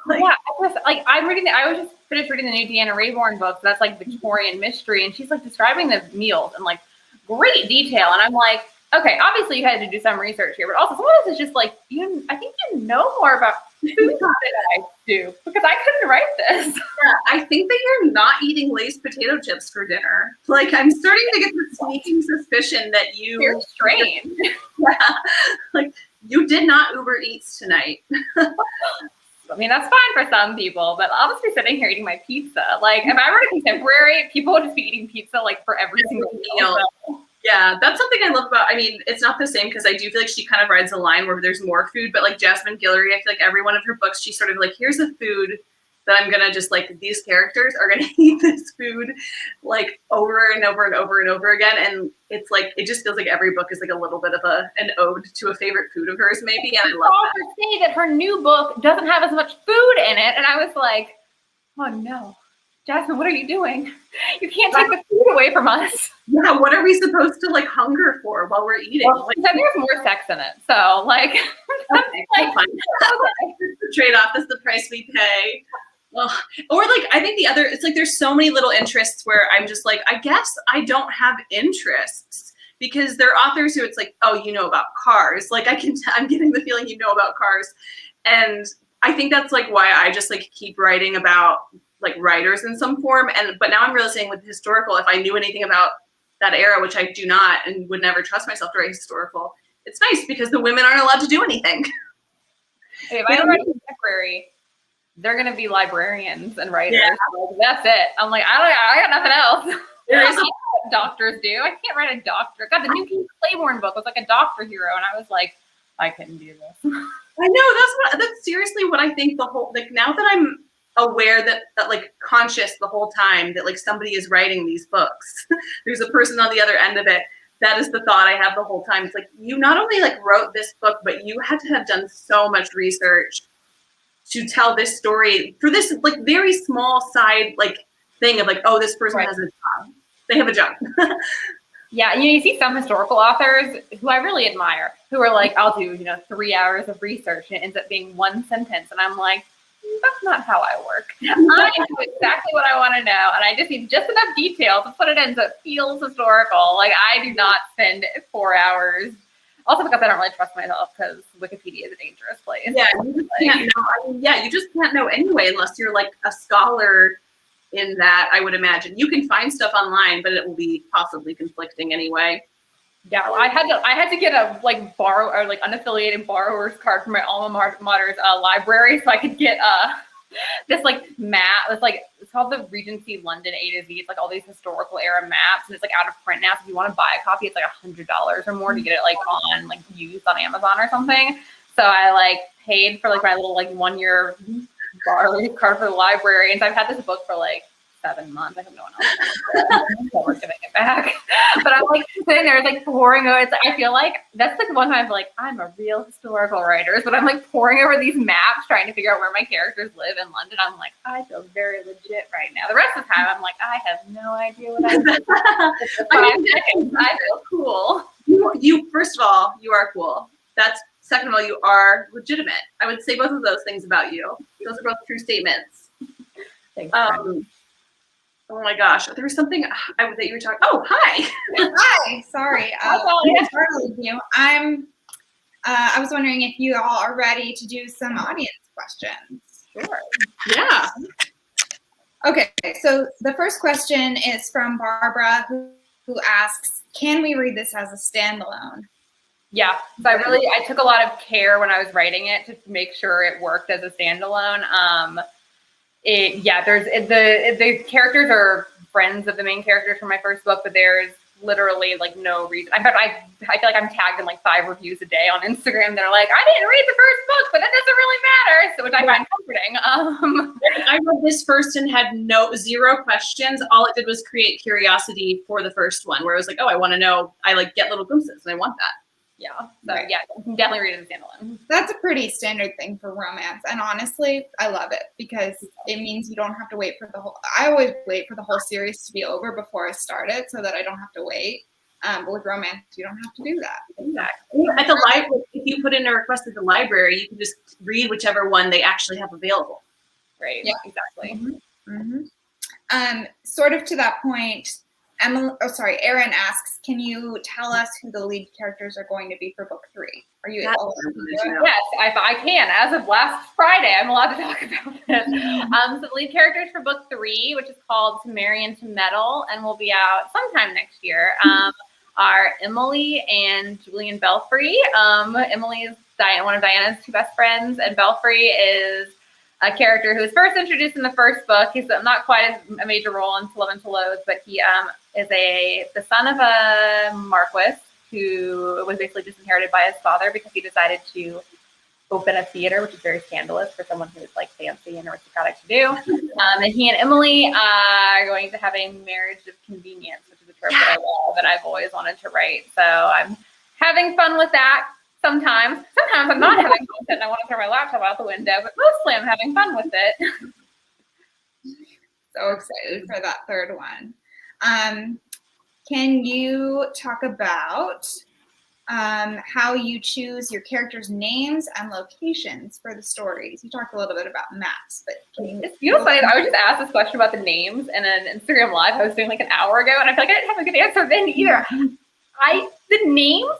Like, yeah, I was just finished reading the new Deanna Raybourn book. That's like Victorian mystery. And she's like describing the meals in like great detail. And I'm like, okay, obviously you had to do some research here, but also some of this is just like, I think you know more about food than I do, because I couldn't write this. Yeah, I think that you're not eating Lay's potato chips for dinner. Like, I'm starting to get the sneaking suspicion that You're strange. Yeah, like, you did not Uber Eats tonight. I mean, that's fine for some people, but I'll just be sitting here eating my pizza. Like, if I were a contemporary, people would just be eating pizza like for every single meal. So. Yeah, that's something I love about, I mean, it's not the same because I do feel like she kind of rides a line where there's more food, but like Jasmine Guillory, I feel like every one of her books, she's sort of like, here's a food that I'm going to just like, these characters are going to eat this food like over and over and over and over again. And it's like, it just feels like every book is like a little bit of an ode to a favorite food of hers maybe. And I love that. Her say that her new book doesn't have as much food in it. And I was like, oh no, Jasmine, what are you doing? You can't take the food away from us. Yeah, what are we supposed to like hunger for while we're eating? Well, like, there's more sex in it. So like, okay, like fine. Okay. This is the trade-off, this is the price we pay. Ugh. Or like, I think the other, it's like there's so many little interests where I'm just like, I guess I don't have interests because there are authors who it's like, oh, you know about cars. Like I'm getting the feeling you know about cars. And I think that's like why I just like keep writing about like writers in some form. But now I'm realizing with historical, if I knew anything about that era, which I do not and would never trust myself to write historical, it's nice because the women aren't allowed to do anything. If I don't write contemporary, they're going to be librarians and writers. Yeah. Like, that's it. I'm like, I got nothing else. There is what doctors do. I can't write a doctor. God, the new King Claiborne book was like a doctor hero. And I was like, I couldn't do this. I know, that's seriously what I think the whole, like now that I'm aware that like conscious the whole time that like somebody is writing these books, there's a person on the other end of it. That is the thought I have the whole time. It's like, you not only like wrote this book, but you had to have done so much research to tell this story for this like very small side like thing of like, oh, this person has a job. They have a job. Yeah, you see some historical authors who I really admire who are like, I'll do 3 hours of research and it ends up being one sentence, and I'm like, that's not how I work. I know exactly what I want to know, and I just need just enough detail to put it in so it feels historical. Like, I do not spend 4 hours. Also because I don't really trust myself because Wikipedia is a dangerous place. Yeah, you just can't know. I mean, yeah, you just can't know anyway unless you're like a scholar in that, I would imagine. You can find stuff online, but it will be possibly conflicting anyway. Yeah, well, I had to get a unaffiliated borrower's card from my alma mater's library so I could get this like map. It's called the Regency London A to Z. It's like all these historical era maps, and it's like out of print now. So if you want to buy a copy, it's like $100 or more to get it like on like used on Amazon or something. So I like paid for like my little like 1 year borrowing card for the library, and so I've had this book for like 7 months. I have no one else. Never giving it back. But I'm like sitting there, like pouring over. It's like, I feel like that's like one time I'm a real historical writer. But I'm like pouring over these maps, trying to figure out where my characters live in London. I'm like, I feel very legit right now. The rest of the time, I'm like, I have no idea what I'm doing. I feel cool. You first of all, you are cool. Second of all, you are legitimate. I would say both of those things about you. Those are both true statements. Thanks. Oh my gosh, there was something that you were talking. Oh, hi. Hi. Sorry. With you. I was wondering if you all are ready to do some audience questions. Sure. Yeah. Okay. So the first question is from Barbara, who asks, "Can we read this as a standalone?" Yeah. So I took a lot of care when I was writing it to make sure it worked as a standalone. The characters are friends of the main characters from my first book, but there's literally like no reason. In fact, I feel like I'm tagged in like 5 reviews a day on Instagram. They're like, I didn't read the first book, but that doesn't really matter. So which I find comforting. I read this first and had zero questions. All it did was create curiosity for the first one, where I was like, oh, I want to know. I like get little glimpses, and I want that. Yeah. So yeah, definitely read it as a standalone. That's a pretty standard thing for romance. And honestly, I love it because it means you don't have to wait for I always wait for the whole series to be over before I start it so that I don't have to wait. But with romance, you don't have to do that. Exactly. At the library, if you put in a request at the library, you can just read whichever one they actually have available. Right. Yeah, exactly. Mm-hmm. Sort of to that point, Erin asks, can you tell us who the lead characters are going to be for book 3? Are you allowed to do it? Yes, I can. As of last Friday, I'm allowed to talk about this. So the lead characters for book 3, which is called To Marry and to Meddle, and will be out sometime next year, are Emily and Julian Belfry. Emily is one of Diana's 2 best friends, and Belfry is a character who was first introduced in the first book. He's not quite a major role in To Love and to Loathe, but he is the son of a marquis who was basically disinherited by his father because he decided to open a theater, which is very scandalous for someone who is like fancy and aristocratic to do. And he and Emily are going to have a marriage of convenience, which is a trope that I love and I've always wanted to write. So I'm having fun with that. Sometimes I'm not having fun with it and I want to throw my laptop out the window, but mostly I'm having fun with it. So excited for that 3rd one. Can you talk about how you choose your characters' names and locations for the stories? You talked a little bit about maps, but it's funny. I was just asked this question about the names in an Instagram live I was doing like an hour ago, and I feel like I didn't have a good answer then either. The names,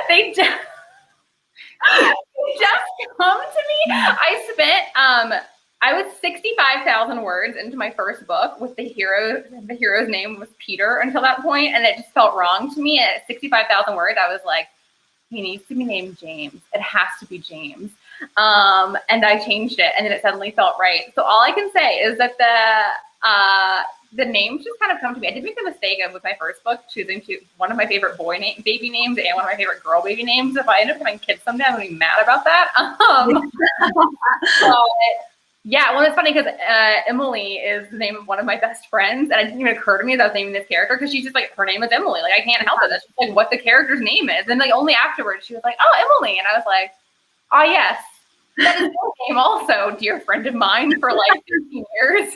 they just come to me. I spent I was 65,000 words into my first book with the hero's name was Peter until that point, and it just felt wrong to me. At 65,000 words, I was like, he needs to be named James. It has to be James. And I changed it, and then it suddenly felt right. So all I can say is that the names just kind of come to me. I did make the mistake of with my first book choosing one of my favorite baby names and one of my favorite girl baby names. If I end up having kids someday, I'm gonna be mad about that. Well, it's funny because Emily is the name of one of my best friends, and it didn't even occur to me that I was naming this character because she's just like, her name is Emily. Like, I can't help it. That's just like what the character's name is. And like only afterwards, she was like, oh, Emily. And I was like, oh, yes, that is your name also, dear friend of mine for like 15 years.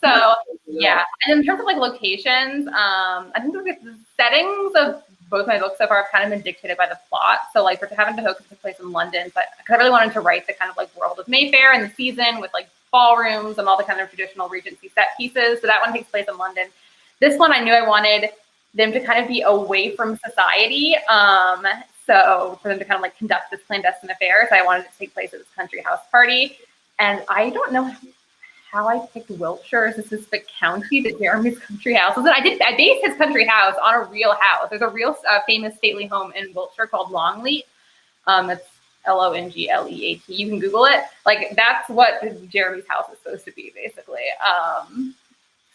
So, yeah. And in terms of like locations, I think the settings of both my books so far have kind of been dictated by the plot. So like for To Have and to Hoax, it took place in London, but I really wanted to write the kind of like world of Mayfair and the season with like ballrooms and all the kind of traditional Regency set pieces. So that one takes place in London. This one, I knew I wanted them to kind of be away from society. So for them to kind of like conduct this clandestine affair. So I wanted it to take place at this country house party. And I don't know how I picked Wiltshire as a specific county that Jeremy's country house was in. I based his country house on a real house. There's a real famous stately home in Wiltshire called Longleat. It's Longleat. You can Google it. Like, that's what Jeremy's house is supposed to be, basically.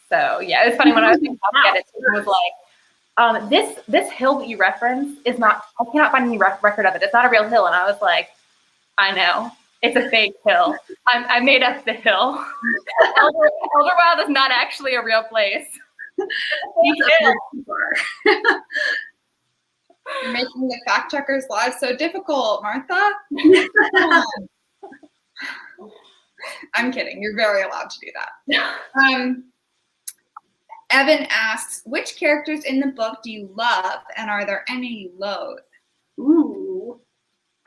So yeah, it was funny when I was thinking about it. It was like, this hill that you reference is not. I cannot find any record of it. It's not a real hill. And I was like, I know. It's a fake hill. I made up the hill. Elderwild is not actually a real place. You're making the fact checkers' lives so difficult, Martha. I'm kidding. You're very allowed to do that. Evan asks, which characters in the book do you love, and are there any you loathe? Ooh.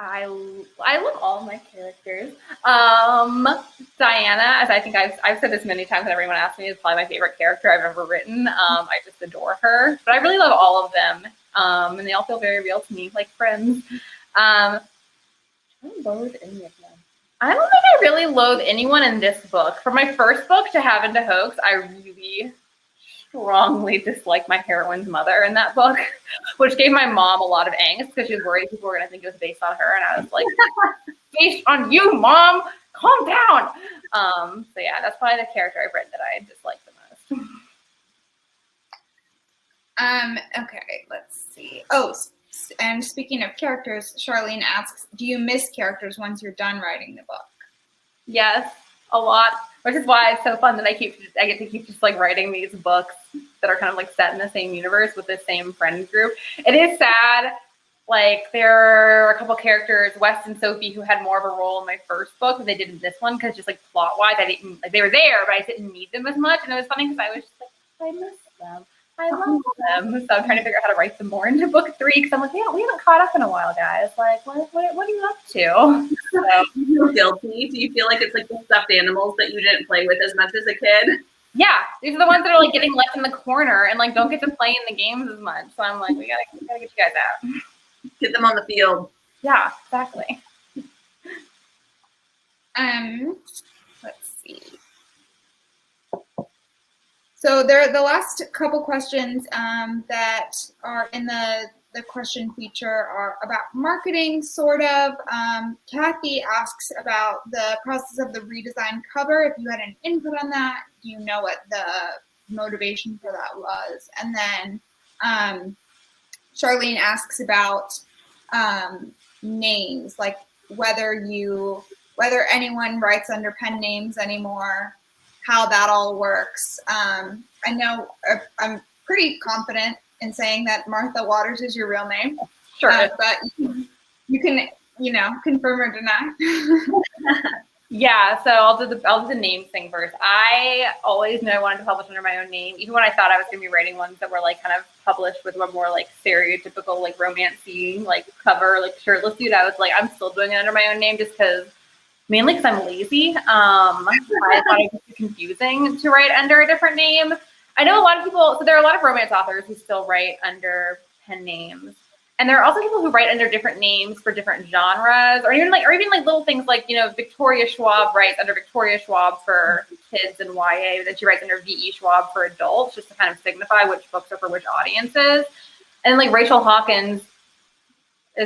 I love all of my characters. Diana, as I think I've said this many times and everyone asks me, is probably my favorite character I've ever written. I just adore her. But I really love all of them. And they all feel very real to me, like friends. I don't loathe any of them. I don't think I really loathe anyone in this book. For my first book, To Have and to Hoax, I really strongly dislike my heroine's mother in that book, which gave my mom a lot of angst because she was worried people were going to think it was based on her. And I was like, based on you, Mom, calm down. So yeah, that's probably the character I've read that I dislike the most. Okay, let's see. Oh, and speaking of characters, Charlene asks, do you miss characters once you're done writing the book? Yes, a lot. Which is why it's so fun that I get to keep just like writing these books that are kind of like set in the same universe with the same friend group. It is sad. Like, there are a couple characters, West and Sophie, who had more of a role in my first book than they did in this one, because just like plot wise, I didn't like, they were there, but I didn't need them as much. And it was funny because I was just like, I miss them. I love them. So I'm trying to figure out how to write them more into book 3 because I'm like, yeah, we haven't caught up in a while, guys. Like, what are you up to? So, Do you feel guilty? Do you feel like it's like the stuffed animals that you didn't play with as much as a kid? yeah, these are the ones that are like getting left in the corner and like don't get to play in the games as much. So I'm like, we gotta get you guys out. Get them on the field. Yeah, exactly. Let's see. So there, the last couple questions that are in the question feature are about marketing, sort of. Kathy asks about the process of the redesigned cover. If you had an input on that, do you know what the motivation for that was? And then Charlene asks about names, like whether anyone writes under pen names anymore, how that all works. I know I'm pretty confident in saying that Martha Waters is your real name. Sure. But you can, confirm or deny. Yeah, so I'll do the name thing first. I always knew I wanted to publish under my own name, even when I thought I was going to be writing ones that were like kind of published with a more like stereotypical like romancy like cover, like shirtless dude. I was like, I'm still doing it under my own name just mainly because I'm lazy. I thought it was confusing to write under a different name. I know a lot of people, so there are a lot of romance authors who still write under pen names. And there are also people who write under different names for different genres, or even like little things like, Victoria Schwab writes under Victoria Schwab for kids and YA, then she writes under V.E. Schwab for adults, just to kind of signify which books are for which audiences. And like Rachel Hawkins she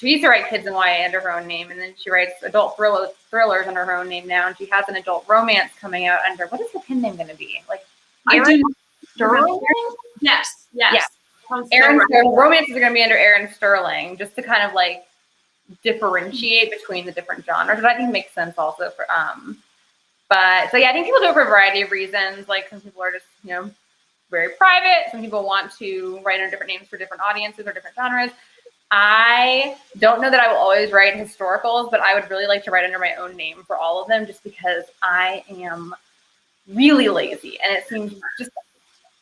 used to write kids and YA under her own name, and then she writes adult thrillers under her own name now, and she has an adult romance coming out under, what is the pen name going to be? Like Erin Sterling? Yes. Yeah. Erin Sterling. Romances are going to be under Erin Sterling, just to kind of like differentiate between the different genres, but I think makes sense also for but so yeah, I think people do it for a variety of reasons. Like some people are just very private. Some people want to write under different names for different audiences or different genres. I don't know that I will always write historicals, but I would really like to write under my own name for all of them, just because I am really lazy and it seems just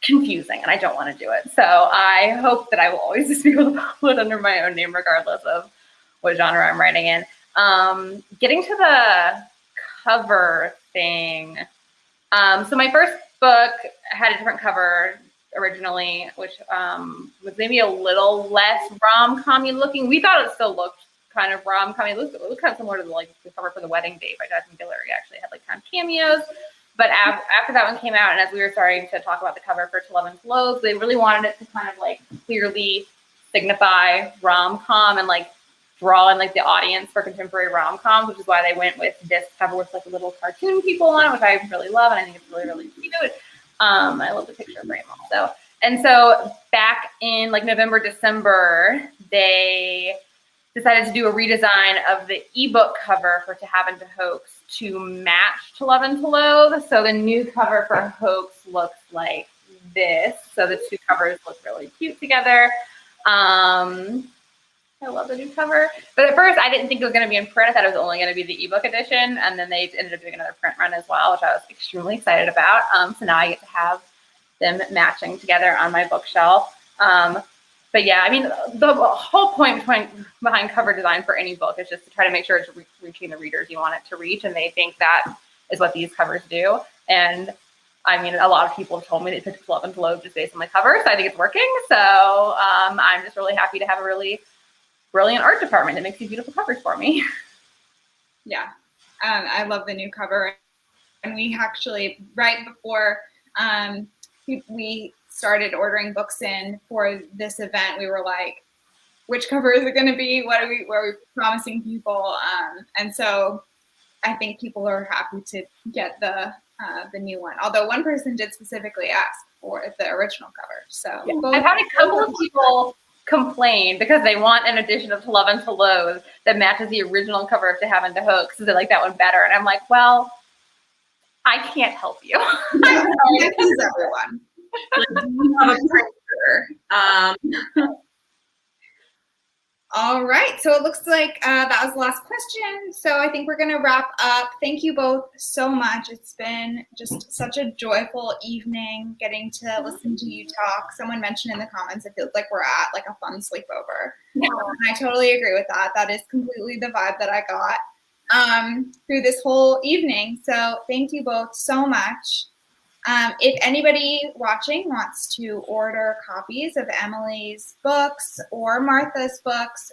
confusing and I don't want to do it. So I hope that I will always just be able to put under my own name regardless of what genre I'm writing in. Getting to the cover thing. So my first book had a different cover originally, which was maybe a little less rom-com-y looking. We thought it still looked kind of rom-com-y. It looked kind of similar to the cover for The Wedding Date by Jasmine Guillory. Actually had like kind of cameos. But after that one came out, and as we were starting to talk about the cover for To Love and to Loathe, they really wanted it to kind of like clearly signify rom-com and like draw in like the audience for contemporary rom-coms, which is why they went with this cover with like little cartoon people on it, which I really love, and I think it's really, really cute. I love the picture frame also. And so back in like November, December, they decided to do a redesign of the ebook cover for To Have and to Hoax to match To Love and to Loathe. So the new cover for Hoax looks like this. So the two covers look really cute together. I love the new cover. But at first, I didn't think it was going to be in print. I thought it was only going to be the ebook edition. And then they ended up doing another print run as well, which I was extremely excited about. So now I get to have them matching together on my bookshelf. But yeah, I mean, the whole point behind cover design for any book is just to try to make sure it's reaching the readers you want it to reach. And they think that is what these covers do. And I mean, a lot of people have told me they picked To Love and to Loathe just based on the cover. So I think it's working. So I'm just really happy to have a really brilliant art department that makes these beautiful covers for me. Yeah, I love the new cover. And we actually, right before we started ordering books in for this event, we were like, which cover is it going to be? What are we promising people? And so I think people are happy to get the new one. Although one person did specifically ask for the original cover. So yeah. I've had a couple of people complain because they want an edition of To Love and to Loathe that matches the original cover of To Have and to Hoax. So they like that one better. And I'm like, well, I can't help you. Please, everyone. Like, do you have a printer? All right, so it looks like that was the last question. So I think we're going to wrap up. Thank you both so much. It's been just such a joyful evening getting to listen to you talk. Someone mentioned in the comments it feels like we're at like a fun sleepover. And I totally agree with that. That is completely the vibe that I got through this whole evening. So thank you both so much. If anybody watching wants to order copies of Emily's books or Martha's books,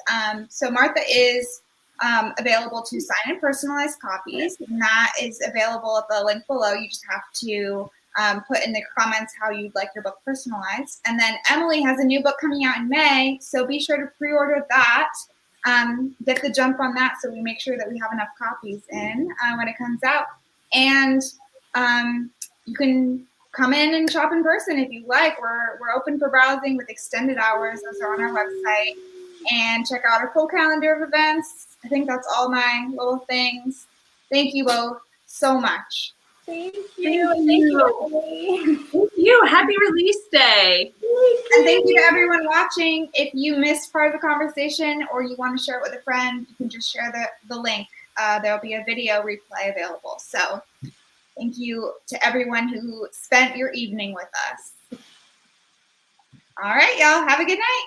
so Martha is available to sign and personalize copies, and that is available at the link below. You just have to put in the comments how you'd like your book personalized. And then Emily has a new book coming out in May, so be sure to pre-order that. Get the jump on that so we make sure that we have enough copies in when it comes out. And you can come in and shop in person if you like. We're open for browsing with extended hours. Those are on our website. And check out our full calendar of events. I think that's all my little things. Thank you both so much. Thank you. Thank you, Emily. Thank you. Happy release day. And thank you to everyone watching. If you missed part of the conversation or you want to share it with a friend, you can just share the link. There'll be a video replay available. So thank you to everyone who spent your evening with us. All right, y'all. Have a good night.